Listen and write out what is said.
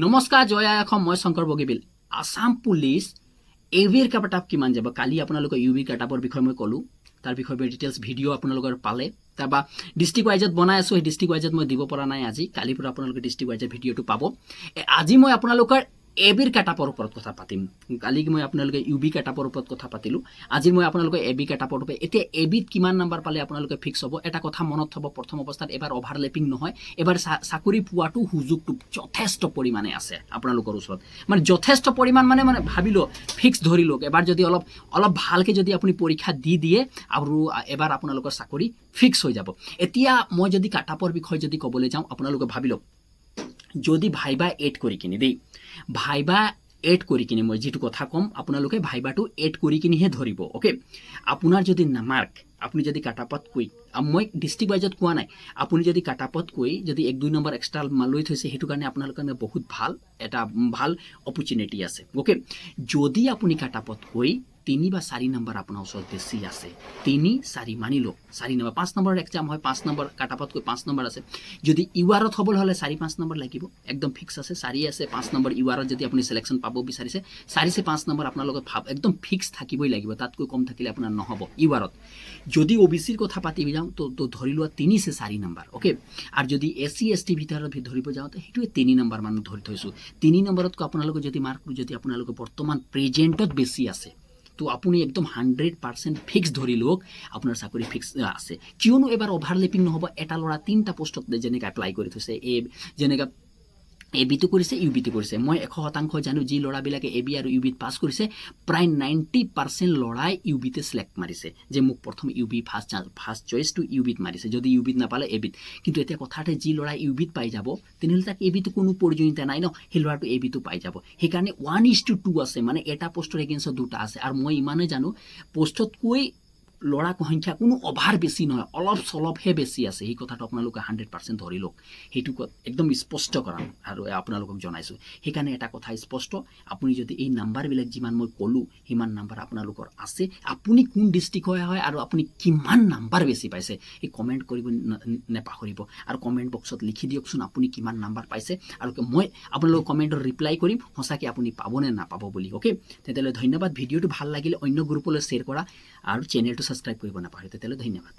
নমস্কাৰ জয় আই অসম মই শংকৰ বগীবিল আসাম পুলিচ এভিৰ কাটাপ কিমান যাব কালি আপোনালোকে ইউবি কাটাপৰ বিষয়ে মই ক'লো তাৰ বিষয়ে ডিটেইলছ ভিডিঅ' আপোনালোকৰ পালে তাৰবা ডিস্ট্ৰিক্ট ওয়াইজত বনাই আছো এই ডিস্ট্ৰিক্ট ওয়াইজত মই দিব পৰা নাই আজি কালি পৰা আপোনালোকে ডিস্ট্ৰিক্ট ওয়াইজত ভিডিঅ'টো পাব আজি মই আপোনালোকৰ এবিৰ কাটাপৰ ওপৰত কথা পাতিম কালি মই আপোনালোকে ইউবি কাটাপৰ ওপৰত কথা পাতিলো আজি মই আপোনালোকে এবি কাটাপৰ ওপৰত এতিয়া এবিত কিমান নাম্বাৰ পালে আপোনালোকে ফিক্স হ'ব এটা কথা মনত থব প্ৰথম অৱস্থাত এবাৰ ওভাৰলেপিং নহয় এবাৰ চাকৰি পোৱাটো সুযোগটো যথেষ্ট পৰিমাণে আছে আপোনালোকৰ ওচৰত মানে যথেষ্ট পৰিমাণ মানে ভাবিলো ফিক্স ধৰিলো এবাৰ যদি অলপ ভালকে যদি আপুনি পৰীক্ষা দি দিয়ে আৰু এবাৰ আপোনালোকৰ চাকৰি ফিক্স হৈ যাব এতিয়া মই যদি কাটাপৰ বিষয় যদি ক'বলৈ যাওঁ আপোনালোকে ভাবিলো যদি ভাইবা এড কৰি কিনি দেই ভাইবা এড কৰি কিনি মই যেটো কথা কম আপোনালোকে ভাইবাটো এড কৰি কিনিহে ধৰিব ওকে আপোনাৰ যদি নামাৰ্ক আপুনি যদি কাটাপত কৈ মই ডিস্ট্ৰিক্ট ওয়াইজত কোৱা নাই আপুনি যদি কাটাপত কৈ যদি 1-2 নম্বৰ এক্সট্ৰা লৈ থৈছে হেতু কাৰণে আপোনালোকৰ কাৰণে বহুত ভাল এটা ভাল অপৰচুনিটি আছে ওকে যদি আপুনি কাটাপত কৈ 3 বা 4 নম্বৰ আপোনাৰ ওচৰত বেছি আছে 3-4 মানিলো 4 নম্বৰ 5 নম্বৰ এক্সাম হয় 5 নম্বৰ কাটাপত কৈ 5 নম্বৰ আছে যদি ইউআৰত হবল হলে 4-5 নম্বৰ লাগিব একদম ফিক্স আছে 4 আছে 5 নম্বৰ ইউআৰত যদি আপুনি সিলেকশন পাব বিচাৰিছে 4-5 নম্বৰ আপোনাৰ লগত ভাব একদম ফিক্স থাকিবই লাগিব তাতকৈ কম থাকিলে আপোনাৰ নহব ইউআৰত যদি ওবিসিৰ কথা পাতি যাওঁ তো ধৰি লোৱা 3-4 নম্বৰ ওকে আৰু যদি এসসি এসটি ভিতৰত ধৰিব যাওঁ তো হেতুৱে 3 নম্বৰ মান ধৰি থৈছো 3 নম্বৰত আপোনালোকে যদি মাৰ্ক যদি আপোনালোকে বৰ্তমান প্ৰেজেন্টত বেছি আছে তো আপুনি একদম 100% ফিক্স ধৰি লোক আপোনাৰ চাকৰি ফিক্স আছে কিয়নো এবাৰ ওভাৰলেপিং নহব এটা লৰা 3টা পোষ্টত যেনেকৈ এপ্লাই কৰি থৈছে যেনেকৈ এবিটো কৰিছে ইউবিটো কৰিছে মই 100% জানো যি লৰাবিলাকে এবি আৰু ইউবিত পাস কৰিছে প্ৰায় 90% লৰাই ইউবিতে সিলেক্ট মাৰিছে যে মোক প্ৰথম ইউবি ফাৰ্স্ট চয়েস টু ইউবিত মাৰিছে যদি ইউবিত নাপালে এবিত কিন্তু এতিয়া কথাতে যি লৰাই ইউবিত পাই যাব তেনেহলে তাক এবিটো কোনো প্ৰয়োজনীয়তা নাই ন হে লৰাটো এবিটো পাই যাব হে কাৰণে 1:2 আছে মানে এটা পোষ্টৰ এগেইনষ্ট দুটা আছে আৰু মই ইমানে জানো পোষ্টত কৈ লৰা সংখ্যা কোনো অভাৰ বেছি নহয় অলপ সলপহে বেছি আছে এই কথাটো আপোনালোকে 100% ধৰি লওক হেতু একদম স্পষ্ট কৰা আৰু আপোনালোকক জনাইছো হে কাৰণে এটা কথা স্পষ্ট আপুনি যদি এই নাম্বাৰ বিলাক যিমান মই ক'লো হিমান নাম্বাৰ আপোনালোকৰ আছে আপুনি কোন ডিস্ট্ৰিক্ট হয় আৰু আপুনি কিমান নাম্বাৰ বেছি পাইছে এই কমেন্ট কৰিব নেপাহৰিব আৰু কমেন্ট বক্সত লিখি দিয়কচোন আপুনি কিমান নাম্বাৰ পাইছে আৰু মই আপোনালোকৰ কমেন্টৰ ৰিপ্লাই কৰিম হসাকে আপুনি পাবনে নাপাব বুলি ওকে তেতিয়ালে ধন্যবাদ ভিডিওটো ভাল লাগিলে অন্য গ্ৰুপলৈ শেয়াৰ কৰা আৰু চেনেলটো সাবস্ক্ৰাইব কৰিব নাপাহৰিব তেতিয়ালে ধন্যবাদ